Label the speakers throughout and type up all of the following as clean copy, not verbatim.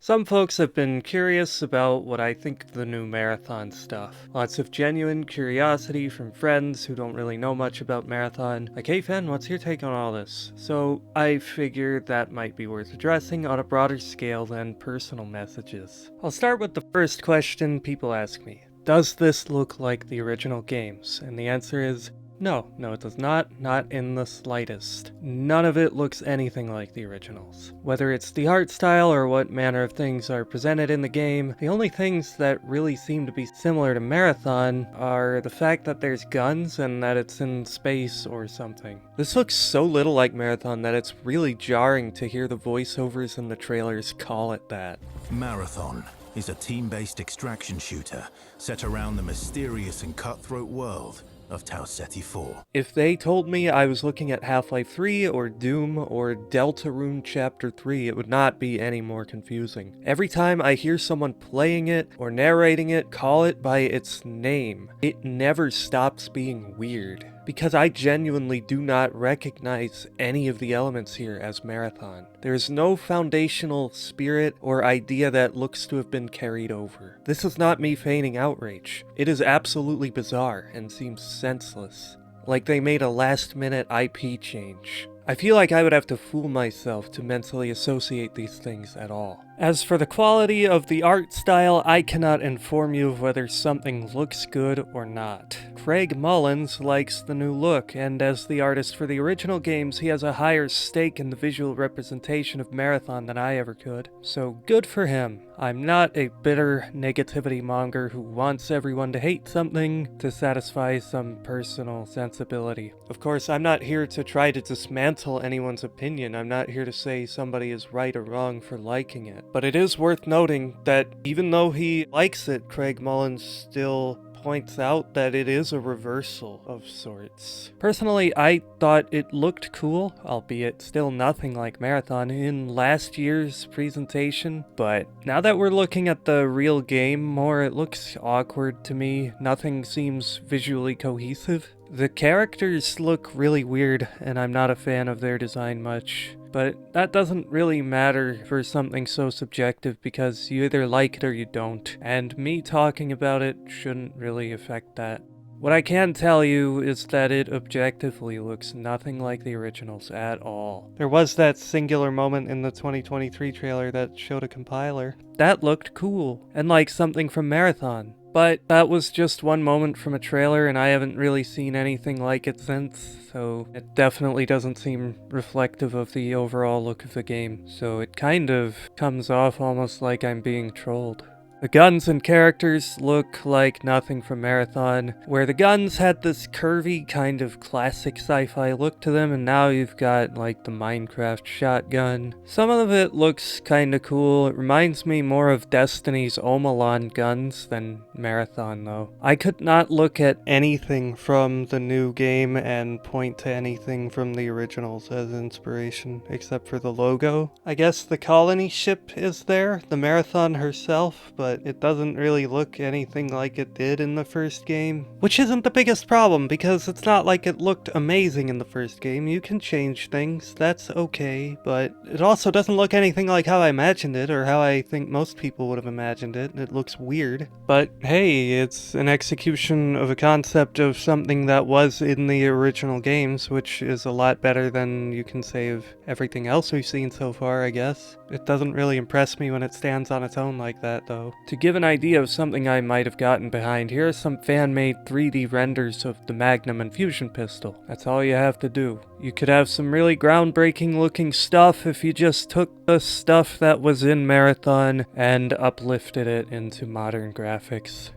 Speaker 1: Some folks have been curious about what I think of the new Marathon stuff. Lots of genuine curiosity from friends who don't really know much about Marathon. Like, hey Fen, what's your take on all this? So I figured that might be worth addressing on a broader scale than personal messages. I'll start with the first question people ask me. Does this look like the original games? And the answer is no, it does not in the slightest. None of it looks anything like the originals. Whether it's the art style or what manner of things are presented in the game, the only things that really seem to be similar to Marathon are the fact that there's guns and that it's in space or something. This looks so little like Marathon that it's really jarring to hear the voiceovers in the trailers call it that.
Speaker 2: Marathon is a team-based extraction shooter set around the mysterious and cutthroat world of Tau Ceti 4.
Speaker 1: If they told me I was looking at Half-Life 3 or Doom or Deltarune Chapter 3, it would not be any more confusing. Every time I hear someone playing it or narrating it call it by its name, it never stops being weird. Because I genuinely do not recognize any of the elements here as Marathon. There is no foundational spirit or idea that looks to have been carried over. This is not me feigning outrage. It is absolutely bizarre and seems senseless. Like they made a last-minute IP change. I feel like I would have to fool myself to mentally associate these things at all. As for the quality of the art style, I cannot inform you of whether something looks good or not. Craig Mullins likes the new look, and as the artist for the original games, he has a higher stake in the visual representation of Marathon than I ever could. So good for him. I'm not a bitter negativity monger who wants everyone to hate something to satisfy some personal sensibility. Of course, I'm not here to try to dismantle anyone's opinion. I'm not here to say somebody is right or wrong for liking it. But it is worth noting that even though he likes it, Craig Mullins still points out that it is a reversal of sorts. Personally, I thought it looked cool, albeit still nothing like Marathon in last year's presentation, but now that we're looking at the real game more, it looks awkward to me. Nothing seems visually cohesive. The characters look really weird, and I'm not a fan of their design much. But that doesn't really matter for something so subjective because you either like it or you don't, and me talking about it shouldn't really affect that. What I can tell you is that it objectively looks nothing like the originals at all. There was that singular moment in the 2023 trailer that showed a compiler. That looked cool, and like something from Marathon. But that was just one moment from a trailer, and I haven't really seen anything like it since, so it definitely doesn't seem reflective of the overall look of the game. So it kind of comes off almost like I'm being trolled. The guns and characters look like nothing from Marathon, where the guns had this curvy kind of classic sci-fi look to them, and now you've got like the Minecraft shotgun. Some of it looks kinda cool. It reminds me more of Destiny's Omalon guns than Marathon though. I could not look at anything from the new game and point to anything from the originals as inspiration, except for the logo. I guess the colony ship is there, the Marathon herself, but it doesn't really look anything like it did in the first game. Which isn't the biggest problem, because it's not like it looked amazing in the first game. You can change things, that's okay, but it also doesn't look anything like how I imagined it, or how I think most people would have imagined it. It looks weird. But hey, it's an execution of a concept of something that was in the original games, which is a lot better than you can say of everything else we've seen so far, I guess. It doesn't really impress me when it stands on its own like that, though. To give an idea of something I might have gotten behind, here are some fan-made 3D renders of the Magnum and Fusion pistol. That's all you have to do. You could have some really groundbreaking looking stuff if you just took the stuff that was in Marathon and uplifted it into modern graphics.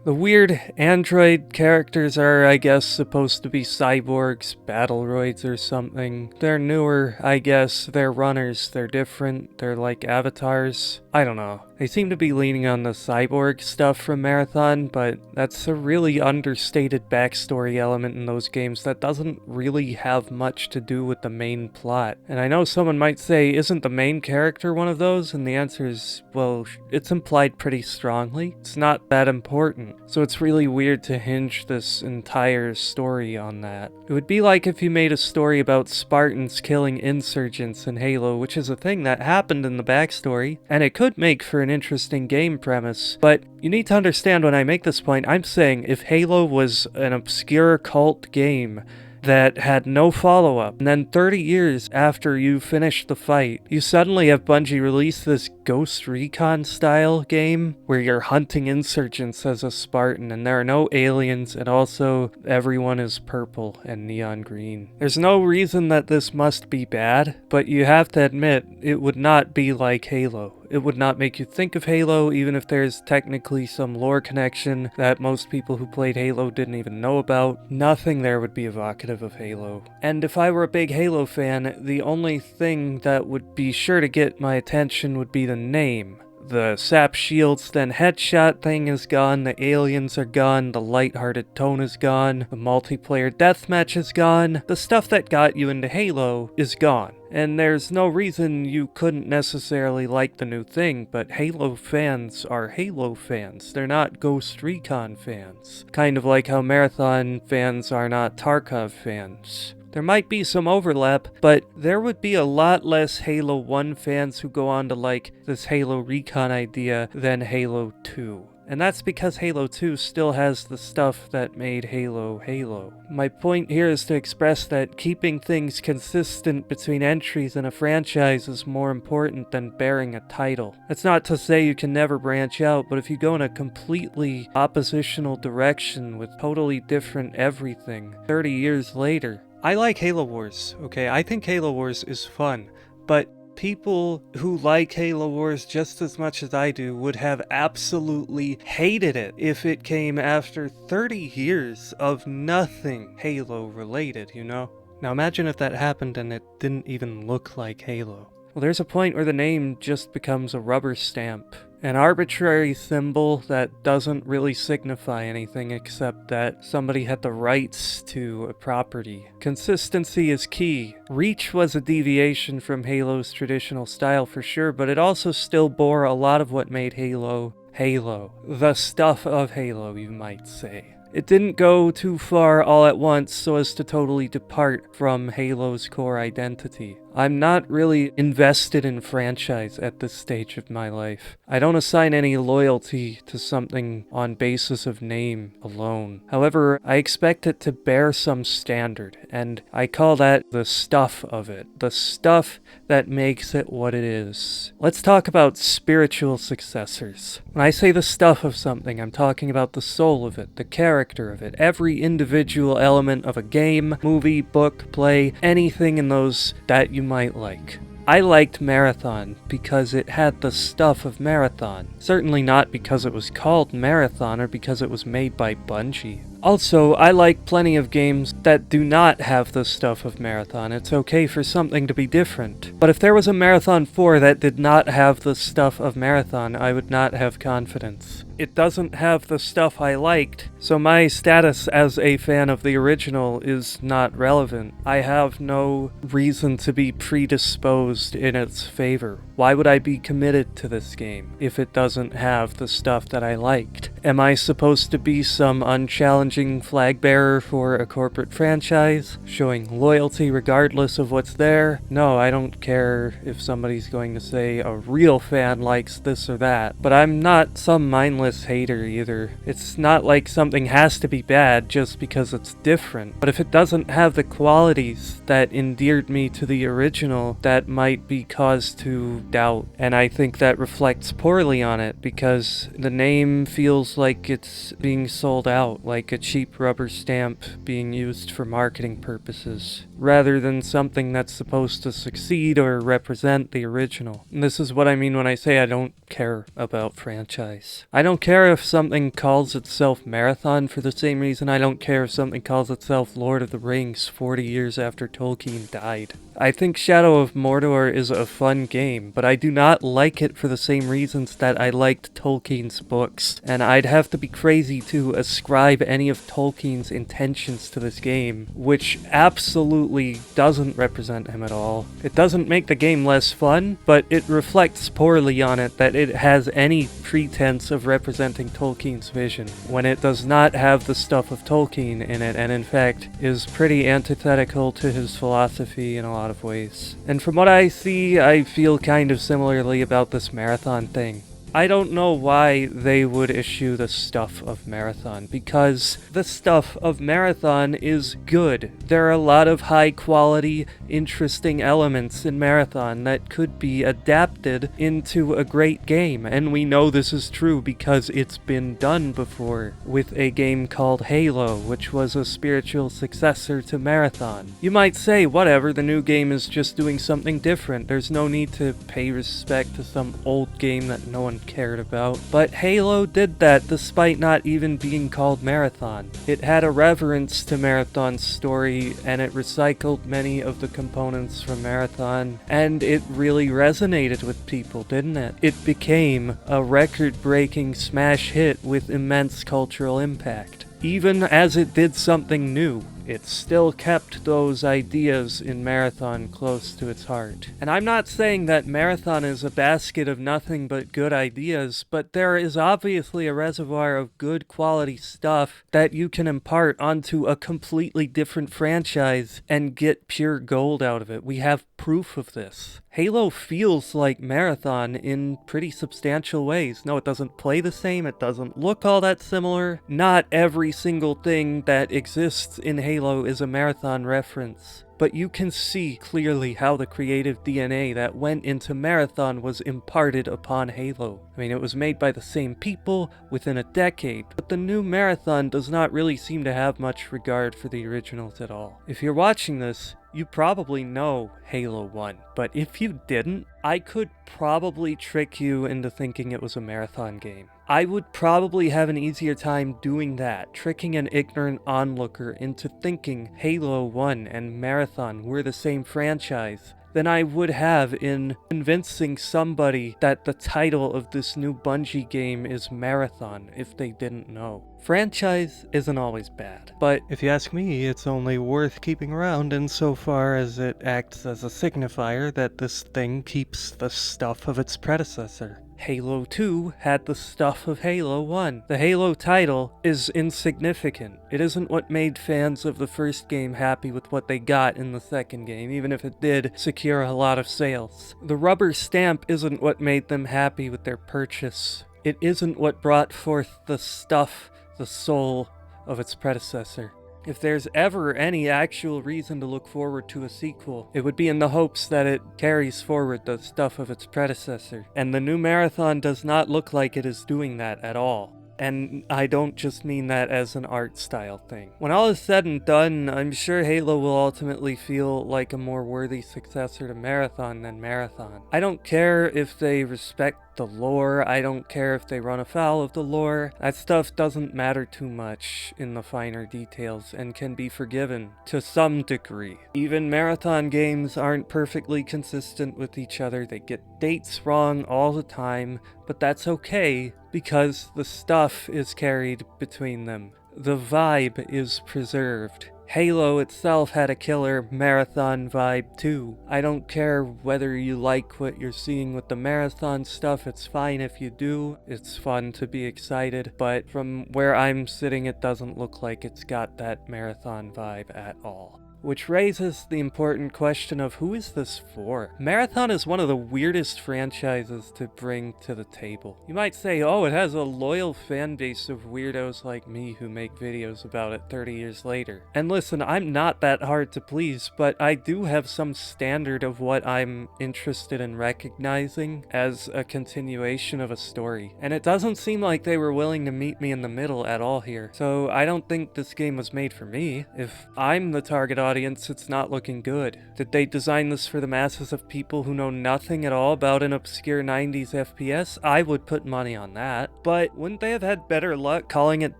Speaker 1: The weird android characters are, I guess, supposed to be cyborgs, battleroids or something. They're newer, I guess. They're runners. They're different. They're like avatars. I don't know. They seem to be leaning on the cyborg stuff from Marathon, but that's a really understated backstory element in those games that doesn't really have much to do with the main plot. And I know someone might say, isn't the main character one of those? And the answer is, well, it's implied pretty strongly. It's not that important. So it's really weird to hinge this entire story on that. It would be like if you made a story about Spartans killing insurgents in Halo, which is a thing that happened in the backstory, and it could make for an interesting game premise, but you need to understand when I make this point, I'm saying if Halo was an obscure cult game that had no follow-up, and then 30 years after you finished the fight, you suddenly have Bungie release this Ghost Recon style game where you're hunting insurgents as a Spartan and there are no aliens and also everyone is purple and neon green. There's no reason that this must be bad, but you have to admit it would not be like Halo. It would not make you think of Halo, even if there's technically some lore connection that most people who played Halo didn't even know about. Nothing there would be evocative of Halo. And if I were a big Halo fan, the only thing that would be sure to get my attention would be the name. The sap shields then headshot thing is gone, the aliens are gone, the lighthearted tone is gone, the multiplayer deathmatch is gone, the stuff that got you into Halo is gone. And there's no reason you couldn't necessarily like the new thing, but Halo fans are Halo fans. They're not Ghost Recon fans. Kind of like how Marathon fans are not Tarkov fans. There might be some overlap, but there would be a lot less Halo 1 fans who go on to like this Halo Recon idea than Halo 2. And that's because Halo 2 still has the stuff that made Halo Halo. My point here is to express that keeping things consistent between entries in a franchise is more important than bearing a title. That's not to say you can never branch out, but if you go in a completely oppositional direction with totally different everything 30 years later. I like Halo Wars, okay? I think Halo Wars is fun, but people who like Halo Wars just as much as I do would have absolutely hated it if it came after 30 years of nothing Halo related, you know? Now imagine if that happened and it didn't even look like Halo. Well, there's a point where the name just becomes a rubber stamp. An arbitrary symbol that doesn't really signify anything except that somebody had the rights to a property. Consistency is key. Reach was a deviation from Halo's traditional style for sure, but it also still bore a lot of what made Halo Halo. The stuff of Halo, you might say. It didn't go too far all at once so as to totally depart from Halo's core identity. I'm not really invested in franchise at this stage of my life. I don't assign any loyalty to something on basis of name alone. However, I expect it to bear some standard, and I call that the stuff of it. The stuff that makes it what it is. Let's talk about spiritual successors. When I say the stuff of something, I'm talking about the soul of it, the character of it, every individual element of a game, movie, book, play, anything in those that you might like. I liked Marathon because it had the stuff of Marathon. Certainly not because it was called Marathon or because it was made by Bungie. Also, I like plenty of games that do not have the stuff of Marathon. It's okay for something to be different. But if there was a Marathon 4 that did not have the stuff of Marathon, I would not have confidence. It doesn't have the stuff I liked, so my status as a fan of the original is not relevant. I have no reason to be predisposed in its favor. Why would I be committed to this game if it doesn't have the stuff that I liked? Am I supposed to be some unchallenging flag bearer for a corporate franchise, showing loyalty regardless of what's there? No, I don't care if somebody's going to say a real fan likes this or that, but I'm not some mindless hater either. It's not like something has to be bad just because it's different, but if it doesn't have the qualities that endeared me to the original, that might be cause to doubt, and I think that reflects poorly on it because the name feels like it's being sold out, like a cheap rubber stamp being used for marketing purposes, rather than something that's supposed to succeed or represent the original. And this is what I mean when I say I don't care about franchise. I don't care if something calls itself Marathon for the same reason I don't care if something calls itself Lord of the Rings 40 years after Tolkien died. I think Shadow of Mordor is a fun game, but I do not like it for the same reasons that I liked Tolkien's books, and I'd have to be crazy to ascribe any of Tolkien's intentions to this game, which absolutely doesn't represent him at all. It doesn't make the game less fun, but it reflects poorly on it that it has any pretense of representing Tolkien's vision, when it does not have the stuff of Tolkien in it, and in fact is pretty antithetical to his philosophy in a lot of ways. And from what I see, I feel kind of similarly about this Marathon thing. I don't know why they would issue the stuff of Marathon, because the stuff of Marathon is good. There are a lot of high quality, interesting elements in Marathon that could be adapted into a great game, and we know this is true because it's been done before with a game called Halo, which was a spiritual successor to Marathon. You might say, whatever, the new game is just doing something different. There's no need to pay respect to some old game that no one cared about. But Halo did that despite not even being called Marathon. It had a reverence to Marathon's story, and it recycled many of the components from Marathon, and it really resonated with people, didn't it? It became a record-breaking smash hit with immense cultural impact. Even as it did something new, it still kept those ideas in Marathon close to its heart. And I'm not saying that Marathon is a basket of nothing but good ideas, but there is obviously a reservoir of good quality stuff that you can impart onto a completely different franchise and get pure gold out of it. We have proof of this. Halo feels like Marathon in pretty substantial ways. No, it doesn't play the same, it doesn't look all that similar. Not every single thing that exists in Halo is a Marathon reference, but you can see clearly how the creative DNA that went into Marathon was imparted upon Halo. I mean, it was made by the same people within a decade, but the new Marathon does not really seem to have much regard for the originals at all. If you're watching this, you probably know Halo 1, but if you didn't, I could probably trick you into thinking it was a Marathon game. I would probably have an easier time doing that, tricking an ignorant onlooker into thinking Halo 1 and Marathon were the same franchise, than I would have in convincing somebody that the title of this new Bungie game is Marathon if they didn't know. Franchise isn't always bad, but if you ask me, it's only worth keeping around insofar as it acts as a signifier that this thing keeps the stuff of its predecessor. Halo 2 had the stuff of Halo 1. The Halo title is insignificant. It isn't what made fans of the first game happy with what they got in the second game, even if it did secure a lot of sales. The rubber stamp isn't what made them happy with their purchase. It isn't what brought forth the stuff, the soul of its predecessor. If there's ever any actual reason to look forward to a sequel, it would be in the hopes that it carries forward the stuff of its predecessor. And the new Marathon does not look like it is doing that at all. And I don't just mean that as an art style thing. When all is said and done, I'm sure Halo will ultimately feel like a more worthy successor to Marathon than Marathon. I don't care if they respect the lore, I don't care if they run afoul of the lore. That stuff doesn't matter too much in the finer details and can be forgiven to some degree. Even Marathon games aren't perfectly consistent with each other. They get dates wrong all the time, but that's okay because the stuff is carried between them. The vibe is preserved. Halo itself had a killer Marathon vibe too. I don't care whether you like what you're seeing with the Marathon stuff, it's fine if you do. It's fun to be excited, but from where I'm sitting it doesn't look like it's got that Marathon vibe at all. Which raises the important question of who is this for? Marathon is one of the weirdest franchises to bring to the table. You might say, oh, it has a loyal fan base of weirdos like me who make videos about it 30 years later. And listen, I'm not that hard to please, but I do have some standard of what I'm interested in recognizing as a continuation of a story. And it doesn't seem like they were willing to meet me in the middle at all here. So I don't think this game was made for me. If I'm the target audience, it's not looking good. Did they design this for the masses of people who know nothing at all about an obscure 90s FPS? I would put money on that. But wouldn't they have had better luck calling it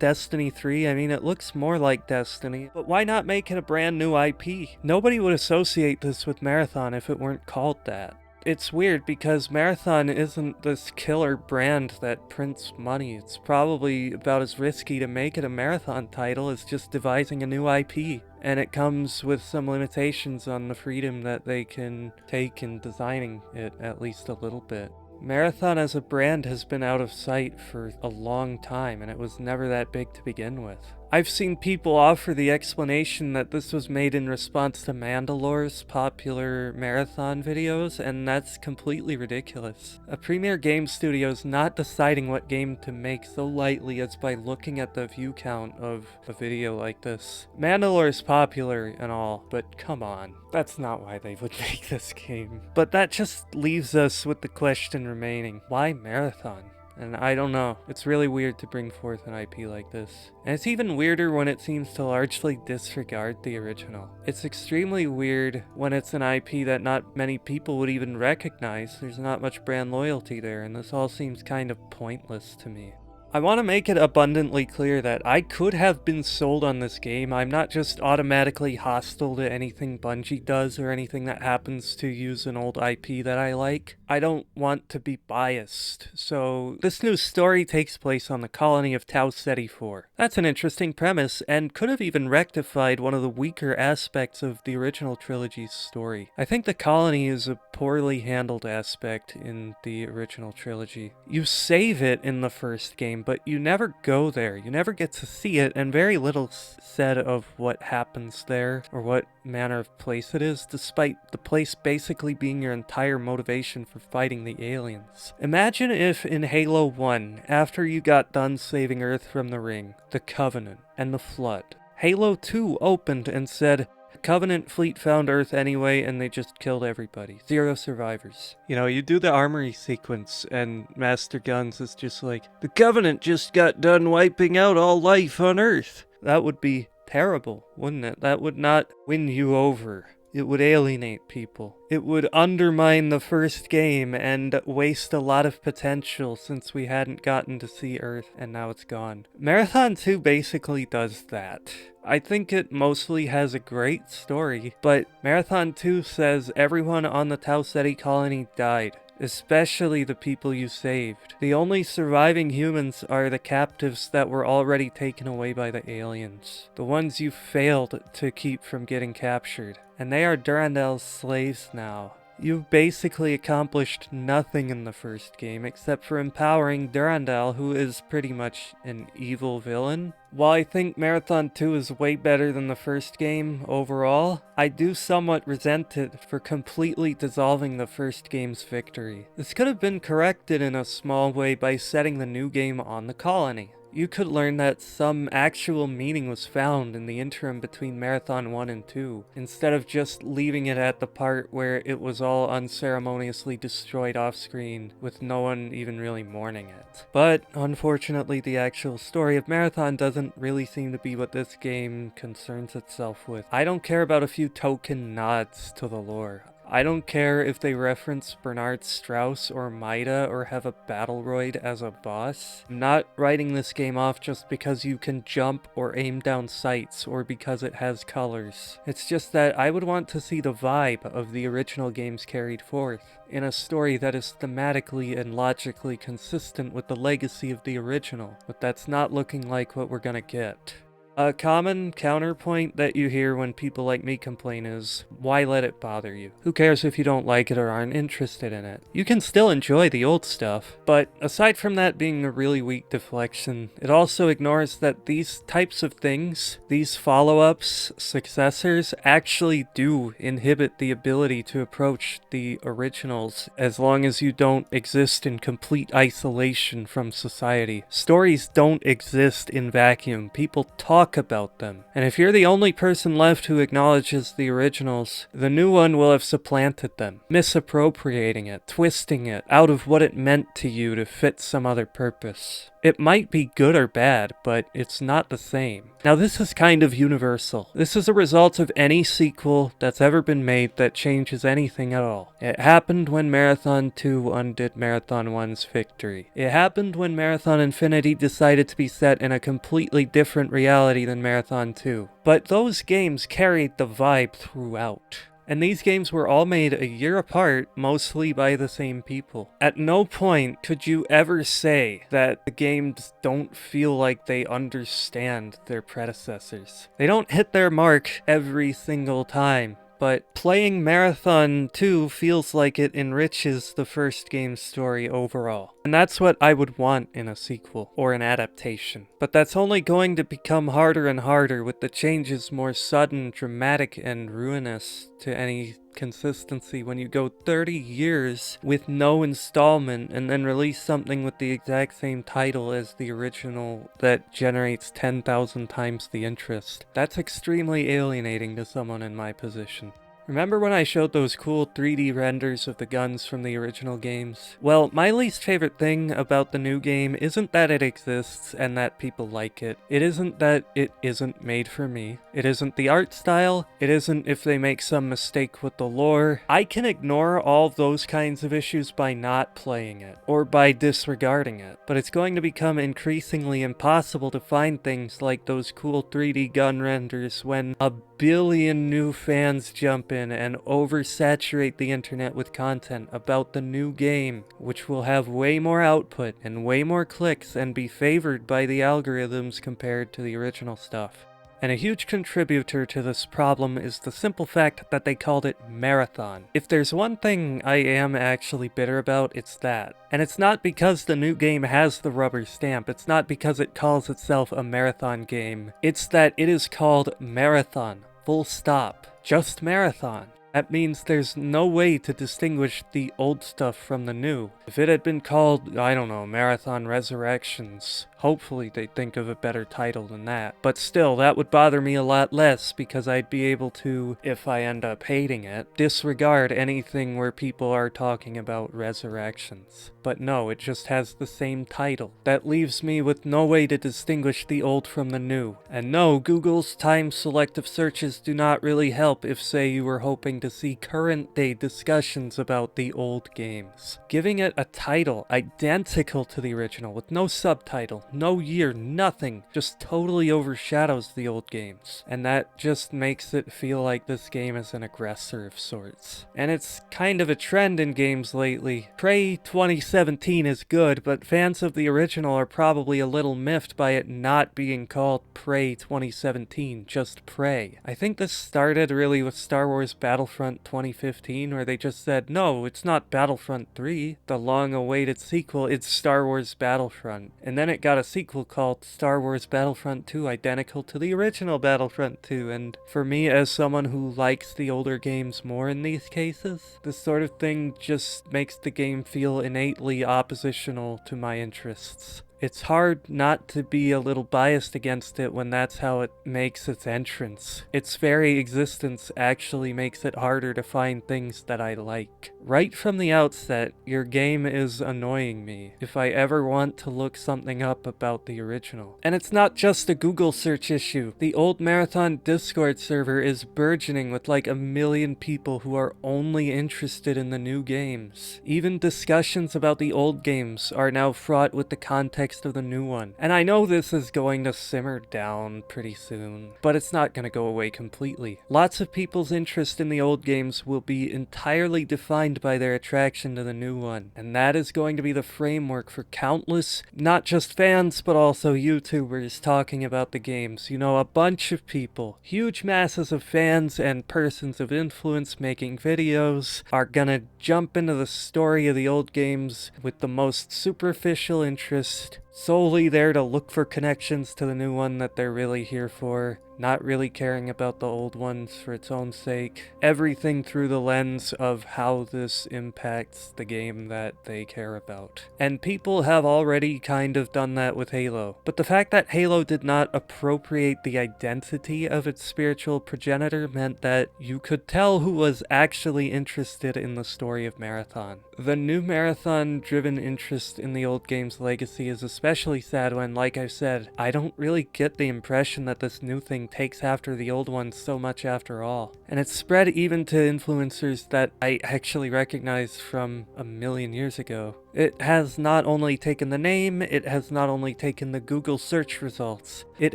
Speaker 1: Destiny 3? I mean, it looks more like Destiny. But why not make it a brand new IP? Nobody would associate this with Marathon if it weren't called that. It's weird because Marathon isn't this killer brand that prints money. It's probably about as risky to make it a Marathon title as just devising a new IP. And it comes with some limitations on the freedom that they can take in designing it, at least a little bit. Marathon as a brand has been out of sight for a long time, and it was never that big to begin with. I've seen people offer the explanation that this was made in response to Mandalore's popular Marathon videos, and that's completely ridiculous. A premier game studio is not deciding what game to make so lightly as by looking at the view count of a video like this. Mandalore's popular and all, but come on. That's not why they would make this game. But that just leaves us with the question remaining. Why Marathon? And I don't know, it's really weird to bring forth an IP like this. And it's even weirder when it seems to largely disregard the original. It's extremely weird when it's an IP that not many people would even recognize. There's not much brand loyalty there, and this all seems kind of pointless to me. I want to make it abundantly clear that I could have been sold on this game. I'm not just automatically hostile to anything Bungie does or anything that happens to use an old IP that I like. I don't want to be biased. So this new story takes place on the colony of Tau Ceti 4. That's an interesting premise and could have even rectified one of the weaker aspects of the original trilogy's story. I think the colony is a poorly handled aspect in the original trilogy. You save it in the first game, but you never go there. You never get to see it, and very little said of what happens there or what manner of place it is, despite the place basically being your entire motivation for fighting the aliens. Imagine if in Halo 1, after you got done saving Earth from the Ring, the Covenant, and the Flood, Halo 2 opened and said, Covenant fleet found Earth anyway, and they just killed everybody. 0 survivors. You know, you do the armory sequence, and Master Guns is just like, the Covenant just got done wiping out all life on Earth. That would be terrible, wouldn't it? That would not win you over. It would alienate people. It would undermine the first game and waste a lot of potential since we hadn't gotten to see Earth and now it's gone. Marathon 2 basically does that. I think it mostly has a great story, but Marathon 2 says everyone on the Tau Ceti colony died, especially the people you saved. The only surviving humans are the captives that were already taken away by the aliens, the ones you failed to keep from getting captured. And they are Durandel's slaves now. You've basically accomplished nothing in the first game except for empowering Durandal, who is pretty much an evil villain. While I think Marathon 2 is way better than the first game overall, I do somewhat resent it for completely dissolving the first game's victory. This could have been corrected in a small way by setting the new game on the colony. You could learn that some actual meaning was found in the interim between Marathon 1 and 2, instead of just leaving it at the part where it was all unceremoniously destroyed off-screen, with no one even really mourning it. But, unfortunately, the actual story of Marathon doesn't really seem to be what this game concerns itself with. I don't care about a few token nods to the lore. I don't care if they reference Bernard Strauss or Maida or have a Battleroid as a boss. I'm not writing this game off just because you can jump or aim down sights or because it has colors. It's just that I would want to see the vibe of the original games carried forth in a story that is thematically and logically consistent with the legacy of the original, but that's not looking like what we're gonna get. A common counterpoint that you hear when people like me complain is, why let it bother you? Who cares if you don't like it or aren't interested in it? You can still enjoy the old stuff, but aside from that being a really weak deflection, it also ignores that these types of things, these follow-ups, successors, actually do inhibit the ability to approach the originals as long as you don't exist in complete isolation from society. Stories don't exist in vacuum. People talk about them. And if you're the only person left who acknowledges the originals, the new one will have supplanted them, misappropriating it, twisting it out of what it meant to you to fit some other purpose. It might be good or bad, but it's not the same. Now this is kind of universal. This is a result of any sequel that's ever been made that changes anything at all. It happened when Marathon 2 undid Marathon 1's victory. It happened when Marathon Infinity decided to be set in a completely different reality than Marathon 2. But those games carried the vibe throughout. And these games were all made a year apart, mostly by the same people. At no point could you ever say that the games don't feel like they understand their predecessors. They don't hit their mark every single time. But playing Marathon 2 feels like it enriches the first game's story overall. And that's what I would want in a sequel, or an adaptation. But that's only going to become harder and harder with the changes more sudden, dramatic, and ruinous to any consistency when you go 30 years with no installment and then release something with the exact same title as the original that generates 10,000 times the interest. That's extremely alienating to someone in my position. Remember when I showed those cool 3D renders of the guns from the original games? Well, my least favorite thing about the new game isn't that it exists and that people like it. It isn't that it isn't made for me. It isn't the art style. It isn't if they make some mistake with the lore. I can ignore all those kinds of issues by not playing it, or by disregarding it. But it's going to become increasingly impossible to find things like those cool 3D gun renders when a billion new fans jump in and oversaturate the internet with content about the new game, which will have way more output and way more clicks and be favored by the algorithms compared to the original stuff. And a huge contributor to this problem is the simple fact that they called it Marathon. If there's one thing I am actually bitter about, it's that. And it's not because the new game has the rubber stamp, it's not because it calls itself a Marathon game. It's that it is called Marathon. Full stop. Just Marathon. That means there's no way to distinguish the old stuff from the new. If it had been called, I don't know, Marathon Resurrections, hopefully they'd think of a better title than that. But still, that would bother me a lot less because I'd be able to, if I end up hating it, disregard anything where people are talking about resurrections. But no, it just has the same title. That leaves me with no way to distinguish the old from the new. And no, Google's time-selective searches do not really help if, say, you were hoping to see current-day discussions about the old games. Giving it a title identical to the original with no subtitle, no year, nothing, just totally overshadows the old games. And that just makes it feel like this game is an aggressor of sorts. And it's kind of a trend in games lately. Prey 2017 is good, but fans of the original are probably a little miffed by it not being called Prey 2017, just Prey. I think this started really with Star Wars Battlefront 2015, where they just said, no, it's not Battlefront 3, the long-awaited sequel, it's Star Wars Battlefront. And then it got a sequel called Star Wars Battlefront 2, identical to the original Battlefront 2, and for me, as someone who likes the older games more in these cases, this sort of thing just makes the game feel innately oppositional to my interests. It's hard not to be a little biased against it when that's how it makes its entrance. Its very existence actually makes it harder to find things that I like. Right from the outset, your game is annoying me if I ever want to look something up about the original. And it's not just a Google search issue. The old Marathon Discord server is burgeoning with like 1 million people who are only interested in the new games. Even discussions about the old games are now fraught with the context of the new one. And I know this is going to simmer down pretty soon, but it's not going to go away completely. Lots of people's interest in the old games will be entirely defined by their attraction to the new one, and that is going to be the framework for countless, not just fans, but also YouTubers talking about the games. You know, a bunch of people, huge masses of fans and persons of influence making videos are gonna jump into the story of the old games with the most superficial interest, solely there to look for connections to the new one that they're really here for, not really caring about the old ones for its own sake. Everything through the lens of how this impacts the game that they care about. And people have already kind of done that with Halo. But the fact that Halo did not appropriate the identity of its spiritual progenitor meant that you could tell who was actually interested in the story of Marathon. The new Marathon-driven interest in the old game's legacy is especially especially sad when, like I said, I don't really get the impression that this new thing takes after the old one so much after all. And it's spread even to influencers that I actually recognize from a million years ago. It has not only taken the name, it has not only taken the Google search results, it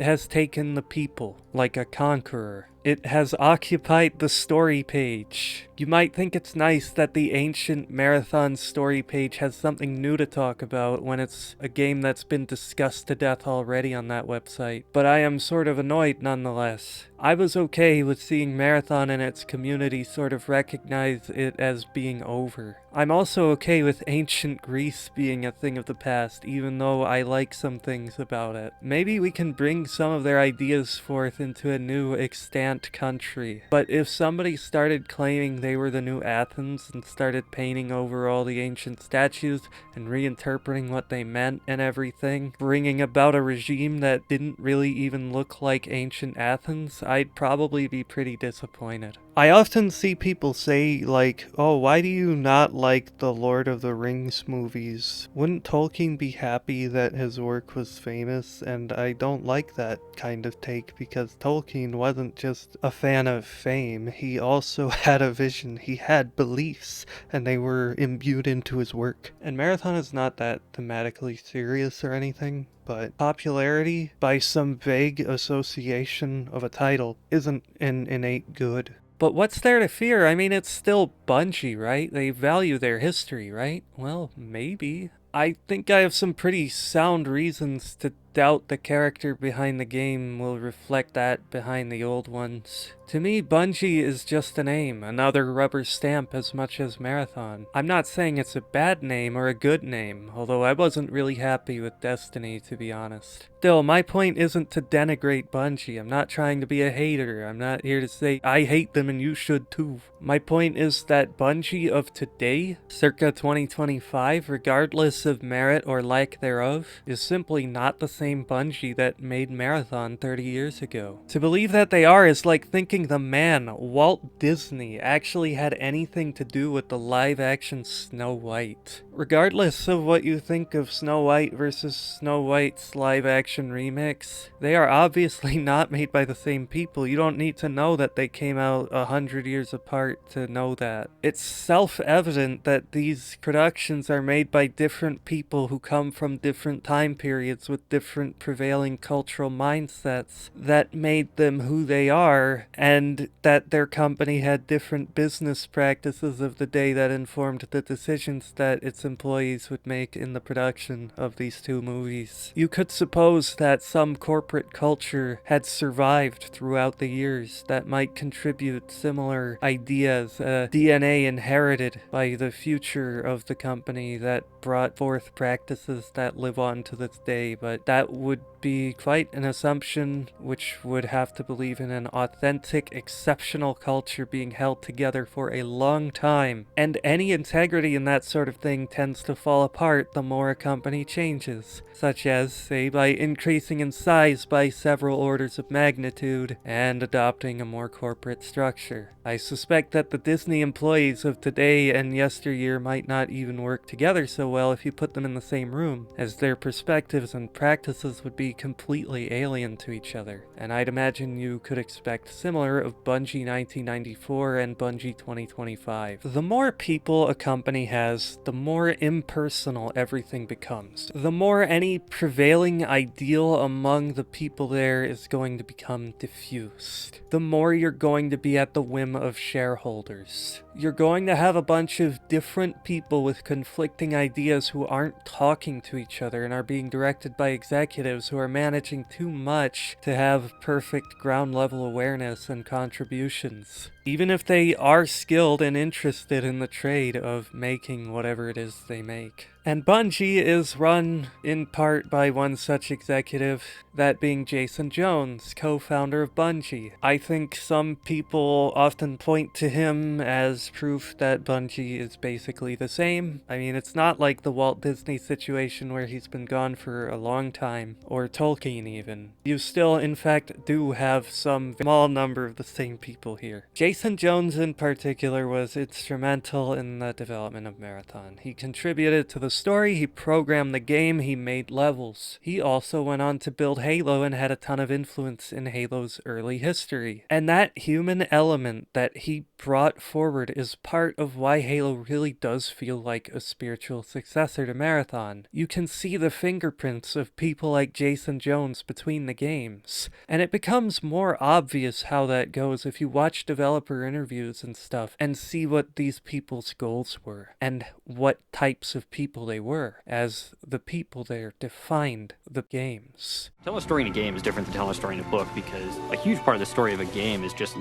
Speaker 1: has taken the people, like a conqueror. It has occupied the story page. You might think it's nice that the ancient Marathon story page has something new to talk about when it's a game that's been discussed to death already on that website, but I am sort of annoyed nonetheless. I was okay with seeing Marathon and its community sort of recognize it as being over. I'm also okay with ancient Greece being a thing of the past, even though I like some things about it. Maybe we can bring some of their ideas forth into a new extant country. But if somebody started claiming they were the new Athens and started painting over all the ancient statues and reinterpreting what they meant and everything, bringing about a regime that didn't really even look like ancient Athens, I'd probably be pretty disappointed. I often see people say, like, oh, why do you not like the Lord of the Rings movies? Wouldn't Tolkien be happy that his work was famous? And I don't like that kind of take, because Tolkien wasn't just a fan of fame, he also had a vision, he had beliefs, and they were imbued into his work. And Marathon is not that thematically serious or anything, but popularity by some vague association of a title isn't an innate good. But what's there to fear? I mean, it's still Bungie, right? They value their history, right? Well, maybe. I think I have some pretty sound reasons to doubt the character behind the game will reflect that behind the old ones. To me, Bungie is just a name, another rubber stamp as much as Marathon. I'm not saying it's a bad name or a good name, although I wasn't really happy with Destiny, to be honest. Still, my point isn't to denigrate Bungie. I'm not trying to be a hater. I'm not here to say, I hate them and you should too. My point is that Bungie of today, circa 2025, regardless of merit or lack thereof, is simply not the same Bungie that made Marathon 30 years ago. To believe that they are is like thinking the man, Walt Disney, actually had anything to do with the live-action Snow White. Regardless of what you think of Snow White versus Snow White's live-action remix, they are obviously not made by the same people. You don't need to know that they came out 100 years apart to know that. It's self-evident that these productions are made by different people who come from different time periods with different prevailing cultural mindsets that made them who they are, and that their company had different business practices of the day that informed the decisions that its employees would make in the production of these two movies. You could suppose that some corporate culture had survived throughout the years that might contribute similar ideas, DNA inherited by the future of the company that brought forth practices that live on to this day, but that would be quite an assumption, which would have to believe in an authentic, exceptional culture being held together for a long time, and any integrity in that sort of thing tends to fall apart the more a company changes, such as, say, by increasing in size by several orders of magnitude and adopting a more corporate structure. I suspect that the Disney employees of today and yesteryear might not even work together so well if you put them in the same room, as their perspectives and practices would be completely alien to each other, and I'd imagine you could expect similar of Bungie 1994 and Bungie 2025. The more people a company has, the more impersonal everything becomes. The more any prevailing ideal among the people there is going to become diffused. The more you're going to be at the whim of shareholders. You're going to have a bunch of different people with conflicting ideas who aren't talking to each other and are being directed by executives who are managing too much to have perfect ground level awareness and contributions, even if they are skilled and interested in the trade of making whatever it is they make. And Bungie is run in part by one such executive, that being Jason Jones, co-founder of Bungie. I think some people often point to him as proof that Bungie is basically the same. I mean, it's not like the Walt Disney situation where he's been gone for a long time, or Tolkien even. You still, in fact, do have some small number of the same people here. Jason Jones in particular was instrumental in the development of Marathon. He contributed to the story, he programmed the game, he made levels. He also went on to build Halo and had a ton of influence in Halo's early history. And that human element that he brought forward is part of why Halo really does feel like a spiritual successor to Marathon. You can see the fingerprints of people like Jason Jones between the games, and it becomes more obvious how that goes if you watch developer interviews and stuff and see what these people's goals were and what types of people they were, as the people there defined the games.
Speaker 3: Telling a story in a game is different than telling a story in a book, because a huge part of the story of a game is just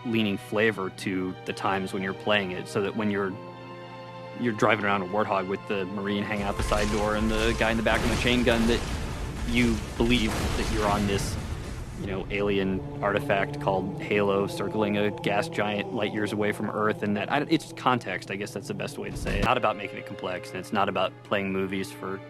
Speaker 3: leaning flavor to the times when you're playing it, so that when you're driving around a Warthog with the Marine hanging out the side door and the guy in the back with a chain gun, that you believe that you're on this, alien artifact called Halo circling a gas giant light years away from Earth, and that it's context. I guess that's the best way to say it. It's not about making it complex, and it's not about playing movies for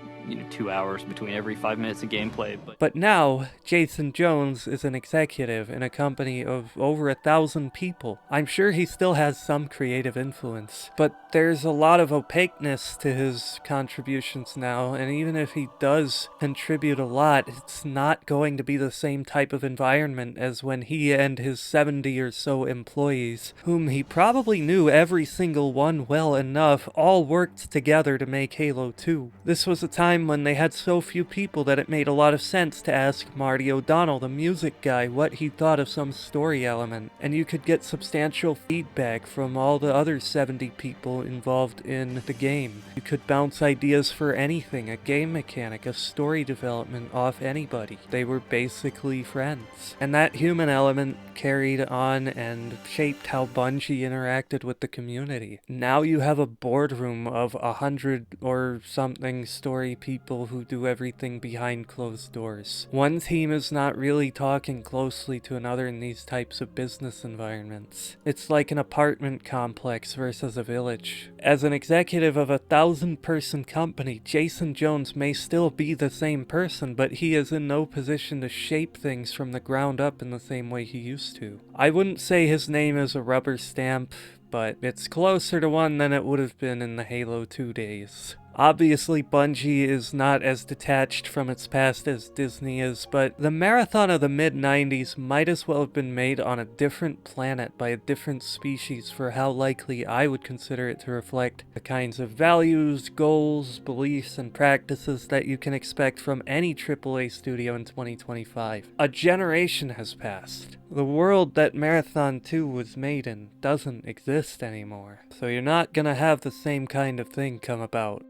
Speaker 3: 2 hours between every 5 minutes of gameplay.
Speaker 1: But now, Jason Jones is an executive in a company of over 1,000 people. I'm sure he still has some creative influence, but there's a lot of opaqueness to his contributions now, and even if he does contribute a lot, it's not going to be the same type of environment as when he and his 70 or so employees, whom he probably knew every single one well enough, all worked together to make Halo 2. This was a time when they had so few people that it made a lot of sense to ask Marty O'Donnell, the music guy, what he thought of some story element, and you could get substantial feedback from all the other 70 people involved in the game. You could bounce ideas for anything, a game mechanic, a story development, off anybody. They were basically friends. And that human element carried on and shaped how Bungie interacted with the community. Now you have a boardroom of 100 or something story people who do everything behind closed doors. One team is not really talking closely to another in these types of business environments. It's like an apartment complex versus a village. As an executive of a 1,000-person company, Jason Jones may still be the same person, but he is in no position to shape things from the ground up in the same way he used to. I wouldn't say his name is a rubber stamp, but it's closer to one than it would have been in the Halo 2 days. Obviously, Bungie is not as detached from its past as Disney is, but the marathon of the mid-90s might as well have been made on a different planet by a different species for how likely I would consider it to reflect the kinds of values, goals, beliefs, and practices that you can expect from any AAA studio in 2025. A generation has passed. The world that Marathon 2 was made in doesn't exist anymore, so you're not gonna have the same kind of thing come about.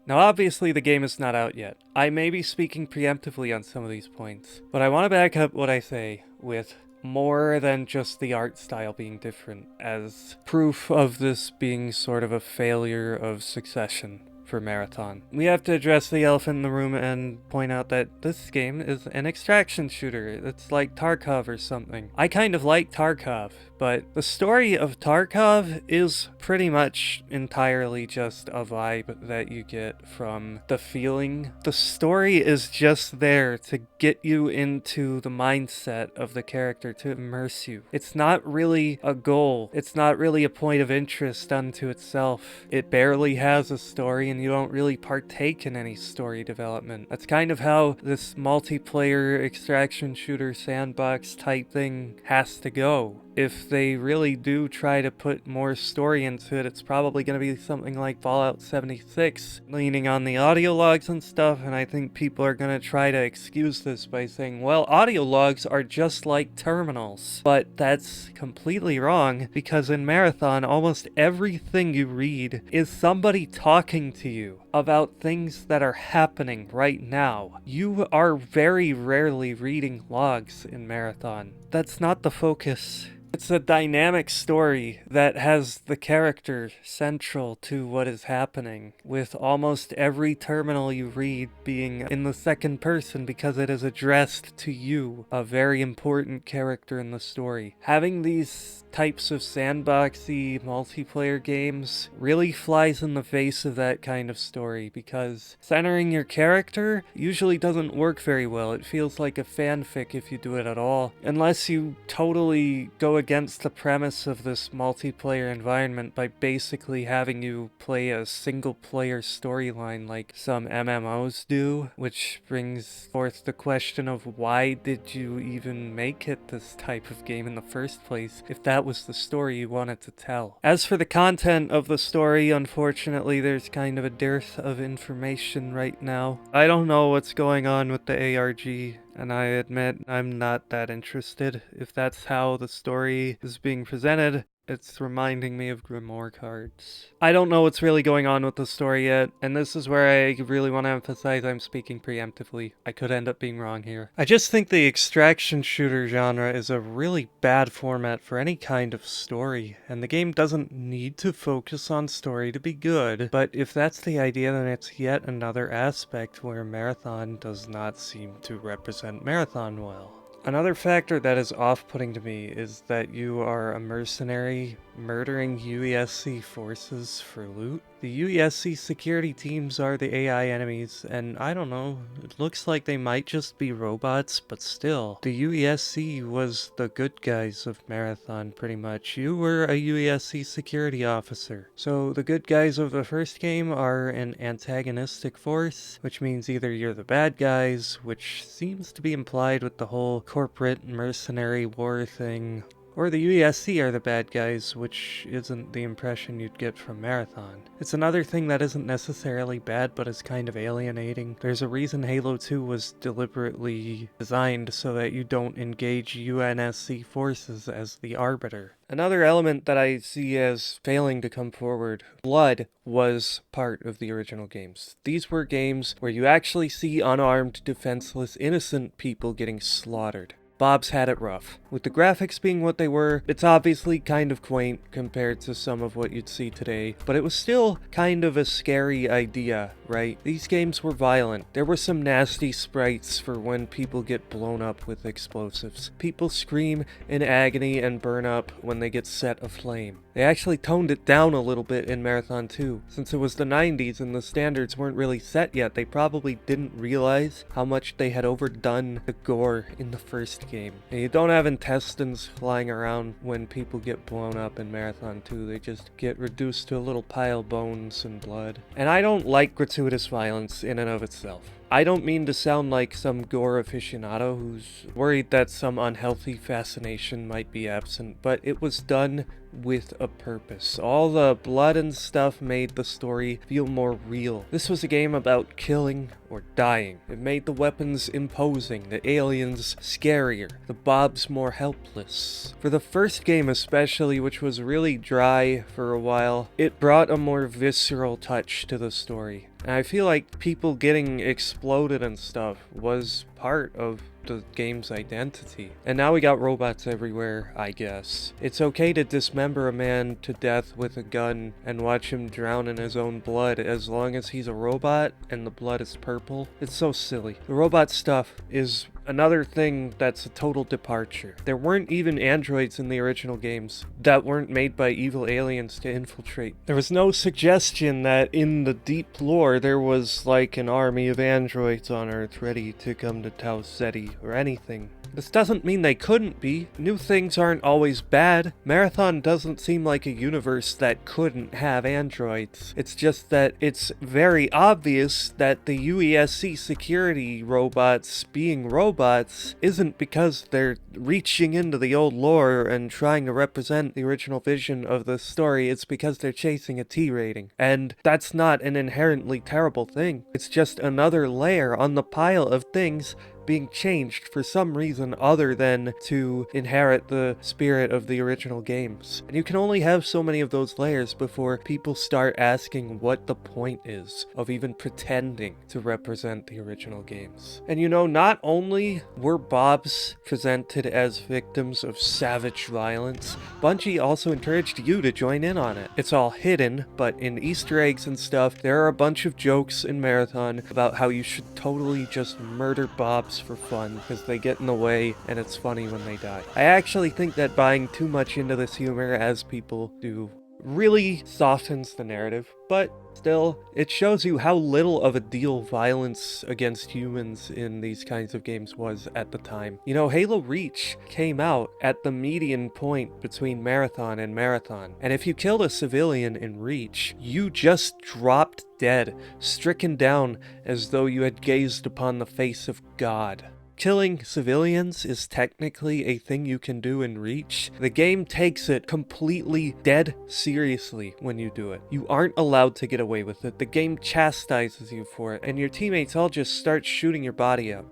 Speaker 1: Now obviously the game is not out yet. I may be speaking preemptively on some of these points, but I want to back up what I say with more than just the art style being different, as proof of this being sort of a failure of succession for Marathon. We have to address the elephant in the room and point out that this game is an extraction shooter. It's like Tarkov or something. I kind of like Tarkov, but the story of Tarkov is pretty much entirely just a vibe that you get from the feeling. The story is just there to get you into the mindset of the character, to immerse you. It's not really a goal. It's not really a point of interest unto itself. It barely has a story, and you don't really partake in any story development. That's kind of how this multiplayer extraction shooter sandbox type thing has to go. If they really do try to put more story into it, it's probably going to be something like Fallout 76, leaning on the audio logs and stuff, and I think people are going to try to excuse this by saying, well, audio logs are just like terminals. But that's completely wrong, because in Marathon, almost everything you read is somebody talking to you about things that are happening right now. You are very rarely reading logs in Marathon. That's not the focus. It's a dynamic story that has the character central to what is happening, with almost every terminal you read being in the second person because it is addressed to you, a very important character in the story. Having these types of sandboxy multiplayer games really flies in the face of that kind of story, because centering your character usually doesn't work very well. It feels like a fanfic if you do it at all, unless you totally go against the premise of this multiplayer environment by basically having you play a single-player storyline like some MMOs do, which brings forth the question of why did you even make it this type of game in the first place if that was the story you wanted to tell. As for the content of the story, unfortunately there's kind of a dearth of information right now. I don't know what's going on with the ARG, and I admit I'm not that interested. If that's how the story is being presented, it's reminding me of Grimoire cards. I don't know what's really going on with the story yet, and this is where I really want to emphasize I'm speaking preemptively. I could end up being wrong here. I just think the extraction shooter genre is a really bad format for any kind of story, and the game doesn't need to focus on story to be good, but if that's the idea, then it's yet another aspect where Marathon does not seem to represent Marathon well. Another factor that is off-putting to me is that you are a mercenary murdering UESC forces for loot. The UESC security teams are the AI enemies, and I don't know, it looks like they might just be robots, but still. The UESC was the good guys of Marathon, pretty much. You were a UESC security officer. So the good guys of the first game are an antagonistic force, which means either you're the bad guys, which seems to be implied with the whole corporate mercenary war thing, or the UESC are the bad guys, which isn't the impression you'd get from Marathon. It's another thing that isn't necessarily bad, but is kind of alienating. There's a reason Halo 2 was deliberately designed so that you don't engage UNSC forces as the arbiter. Another element that I see as failing to come forward, blood was part of the original games. These were games where you actually see unarmed, defenseless, innocent people getting slaughtered. Bob's had it rough. With the graphics being what they were, it's obviously kind of quaint compared to some of what you'd see today, but it was still kind of a scary idea, right? These games were violent. There were some nasty sprites for when people get blown up with explosives. People scream in agony and burn up when they get set aflame. They actually toned it down a little bit in Marathon 2. Since it was the 90s and the standards weren't really set yet, they probably didn't realize how much they had overdone the gore in the first game. And you don't have intestines flying around when people get blown up in Marathon 2. They just get reduced to a little pile of bones and blood. And I don't like gratuitous violence in and of itself. I don't mean to sound like some gore aficionado who's worried that some unhealthy fascination might be absent, but it was done with a purpose. All the blood and stuff made the story feel more real. This was a game about killing or dying. It made the weapons imposing, the aliens scarier, the Bobs more helpless. For the first game especially, which was really dry for a while, it brought a more visceral touch to the story. And I feel like people getting exploded and stuff was part of the game's identity. And now we got robots everywhere, I guess. It's okay to dismember a man to death with a gun and watch him drown in his own blood as long as he's a robot and the blood is purple. It's so silly. The robot stuff is another thing that's a total departure. There weren't even androids in the original games that weren't made by evil aliens to infiltrate. There was no suggestion that in the deep lore there was like an army of androids on Earth ready to come to Tau Ceti or anything. This doesn't mean they couldn't be. New things aren't always bad. Marathon doesn't seem like a universe that couldn't have androids. It's just that it's very obvious that the UESC security robots being robots isn't because they're reaching into the old lore and trying to represent the original vision of the story. It's because they're chasing a T rating. And that's not an inherently terrible thing. It's just another layer on the pile of things being changed for some reason other than to inherit the spirit of the original games. And you can only have so many of those layers before people start asking what the point is of even pretending to represent the original games. And you know, not only were Bobs presented as victims of savage violence, Bungie also encouraged you to join in on it. It's all hidden, but in Easter eggs and stuff, there are a bunch of jokes in Marathon about how you should totally just murder Bobs for fun because they get in the way and it's funny when they die. I actually think that buying too much into this humor, as people do really softens the narrative, but still, it shows you how little of a deal violence against humans in these kinds of games was at the time. You know, Halo Reach came out at the median point between Marathon and Marathon, and if you killed a civilian in Reach, you just dropped dead, stricken down as though you had gazed upon the face of God. Killing civilians is technically a thing you can do in Reach. The game takes it completely dead seriously when you do it. You aren't allowed to get away with it. The game chastises you for it, and your teammates all just start shooting your body up.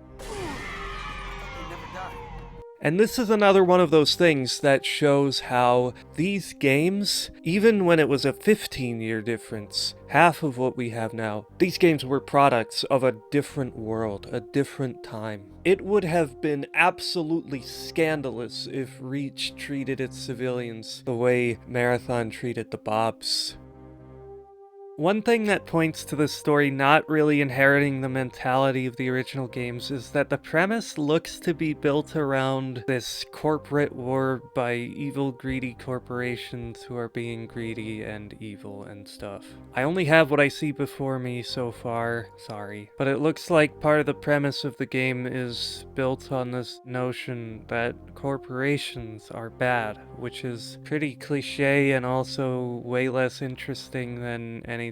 Speaker 1: And this is another one of those things that shows how these games, even when it was a 15-year difference, half of what we have now, these games were products of a different world, a different time. It would have been absolutely scandalous if Reach treated its civilians the way Marathon treated the Bobs. One thing that points to this story not really inheriting the mentality of the original games is that the premise looks to be built around this corporate war by evil, greedy corporations who are being greedy and evil and stuff. I only have what I see before me so far, sorry. But it looks like part of the premise of the game is built on this notion that corporations are bad, which is pretty cliche and also way less interesting than anything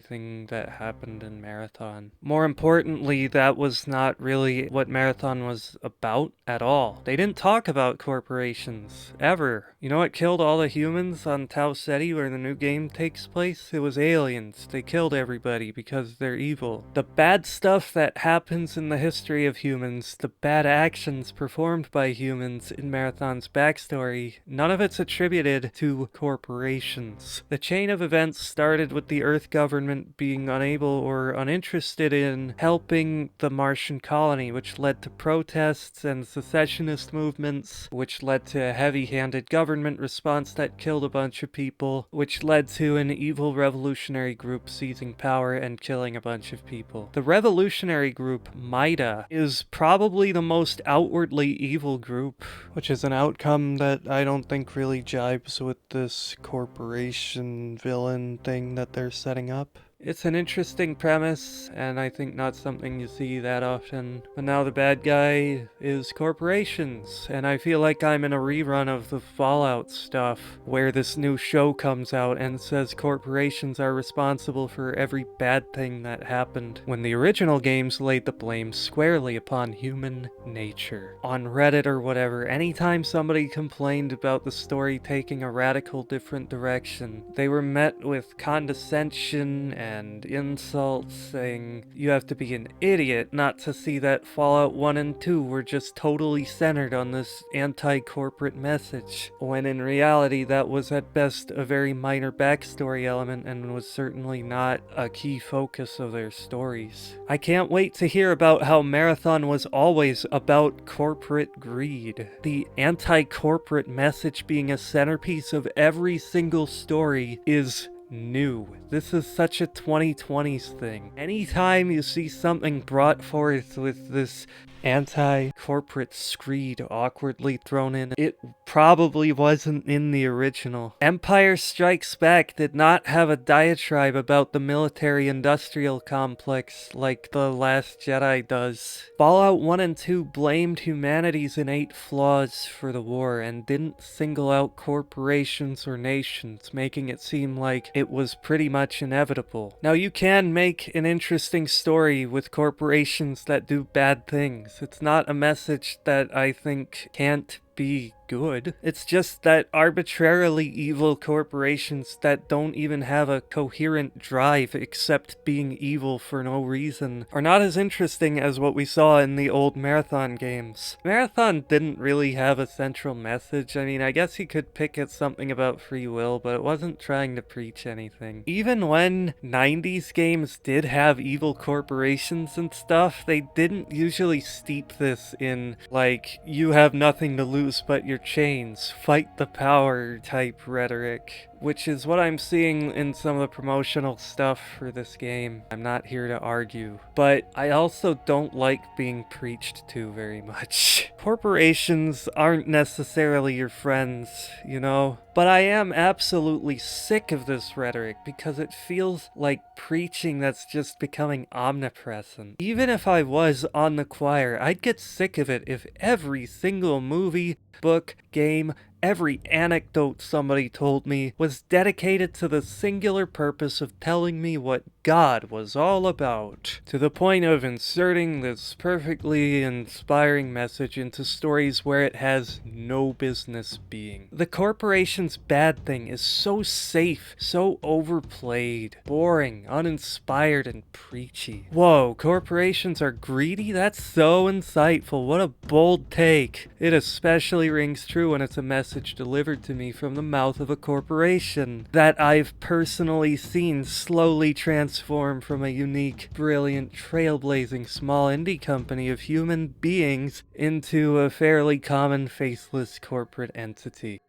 Speaker 1: that happened in Marathon. More importantly, that was not really what Marathon was about at all. They didn't talk about corporations, ever. You know what killed all the humans on Tau Ceti where the new game takes place? It was aliens. They killed everybody because they're evil. The bad stuff that happens in the history of humans, the bad actions performed by humans in Marathon's backstory, none of it's attributed to corporations. The chain of events started with the Earth government being unable or uninterested in helping the Martian colony, which led to protests and secessionist movements, which led to a heavy-handed government response that killed a bunch of people, which led to an evil revolutionary group seizing power and killing a bunch of people. The revolutionary group, MIDA, is probably the most outwardly evil group, which is an outcome that I don't think really jibes with this corporation villain thing that they're setting up. It's an interesting premise, and I think not something you see that often. But now the bad guy is corporations, and I feel like I'm in a rerun of the Fallout stuff, where this new show comes out and says corporations are responsible for every bad thing that happened, when the original games laid the blame squarely upon human nature. On Reddit or whatever, anytime somebody complained about the story taking a radical different direction, they were met with condescension and insults saying you have to be an idiot not to see that Fallout 1 and 2 were just totally centered on this anti-corporate message, when in reality that was at best a very minor backstory element and was certainly not a key focus of their stories. I can't wait to hear about how Marathon was always about corporate greed. The anti-corporate message being a centerpiece of every single story is new. This is such a 2020s thing. Anytime you see something brought forth with this anti-corporate screed awkwardly thrown in, it probably wasn't in the original. Empire Strikes Back did not have a diatribe about the military-industrial complex like The Last Jedi does. Fallout 1 and 2 blamed humanity's innate flaws for the war and didn't single out corporations or nations, making it seem like it was pretty much inevitable. Now, you can make an interesting story with corporations that do bad things. It's not a message that I think can't be good. It's just that arbitrarily evil corporations that don't even have a coherent drive except being evil for no reason are not as interesting as what we saw in the old Marathon games. Marathon didn't really have a central message. I mean, I guess you could pick at something about free will, but it wasn't trying to preach anything. Even when 90s games did have evil corporations and stuff, they didn't usually steep this in, like, you have nothing to lose but your chains, fight the power type rhetoric. which is what I'm seeing in some of the promotional stuff for this game. I'm not here to argue, but I also don't like being preached to very much. Corporations aren't necessarily your friends, you know? But I am absolutely sick of this rhetoric because it feels like preaching that's just becoming omnipresent. Even if I was on the choir, I'd get sick of it if every single movie, book, game, every anecdote somebody told me was dedicated to the singular purpose of telling me what God was all about, to the point of inserting this perfectly inspiring message into stories where it has no business being. The corporation's bad thing is so safe, so overplayed, boring, uninspired, and preachy. Whoa, corporations are greedy? That's so insightful. What a bold take. It especially rings true when it's a message delivered to me from the mouth of a corporation that I've personally seen slowly transform from a unique, brilliant, trailblazing small indie company of human beings into a fairly common faceless corporate entity.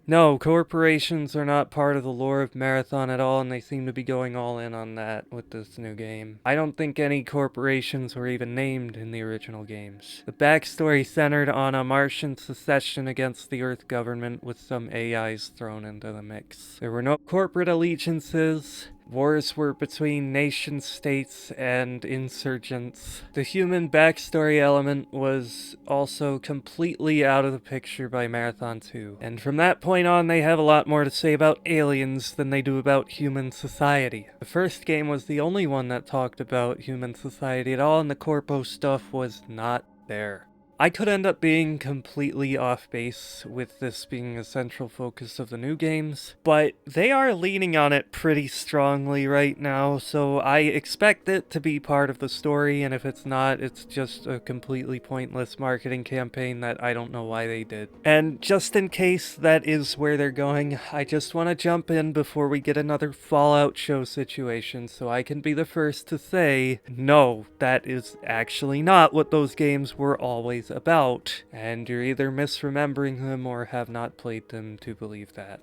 Speaker 1: No, corporations are not part of the lore of Marathon at all, and they seem to be going all in on that with this new game. I don't think any corporations were even named in the original games. The backstory centered on a Martian secession against the Earth government with some AIs thrown into the mix. There were no corporate allegiances. Wars were between nation-states and insurgents. The human backstory element was also completely out of the picture by Marathon 2. And from that point on, they have a lot more to say about aliens than they do about human society. The first game was the only one that talked about human society at all, and the corpo stuff was not there. I could end up being completely off base with this being a central focus of the new games, but they are leaning on it pretty strongly right now, so I expect it to be part of the story, and if it's not, it's just a completely pointless marketing campaign that I don't know why they did. And just in case that is where they're going, I just want to jump in before we get another Fallout show situation so I can be the first to say, no, that is actually not what those games were always about, and you're either misremembering them or have not played them to believe that.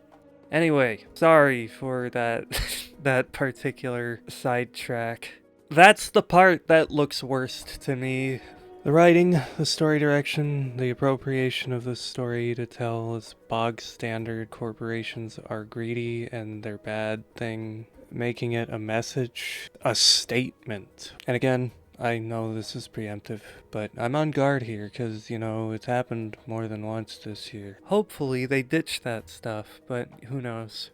Speaker 1: Anyway, sorry for that that particular sidetrack. That's the part that looks worst to me. The writing, the story direction, the appropriation of the story to tell is bog standard. Corporations are greedy and they're bad thing, making it a message, a statement. And again, I know this is preemptive, but I'm on guard here because, you know, it's happened more than once this year. Hopefully they ditch that stuff, but who knows.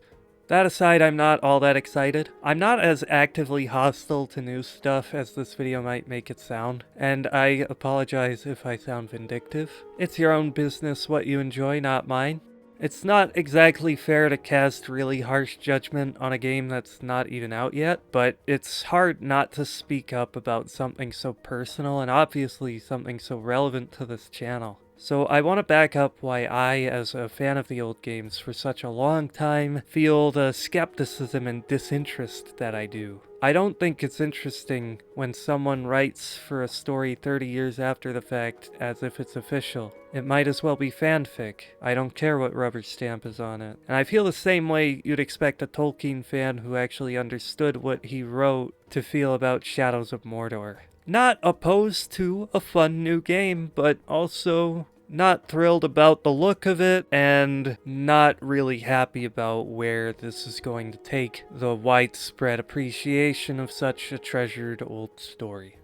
Speaker 1: That aside, I'm not all that excited. I'm not as actively hostile to new stuff as this video might make it sound, and I apologize if I sound vindictive. It's your own business what you enjoy, not mine. It's not exactly fair to cast really harsh judgment on a game that's not even out yet, but it's hard not to speak up about something so personal and obviously something so relevant to this channel. So I want to back up why I, as a fan of the old games for such a long time, feel the skepticism and disinterest that I do. I don't think it's interesting when someone writes for a story 30 years after the fact as if it's official. It might as well be fanfic. I don't care what rubber stamp is on it. And I feel the same way you'd expect a Tolkien fan who actually understood what he wrote to feel about Shadows of Mordor. Not opposed to a fun new game, but also not thrilled about the look of it, and not really happy about where this is going to take the widespread appreciation of such a treasured old story.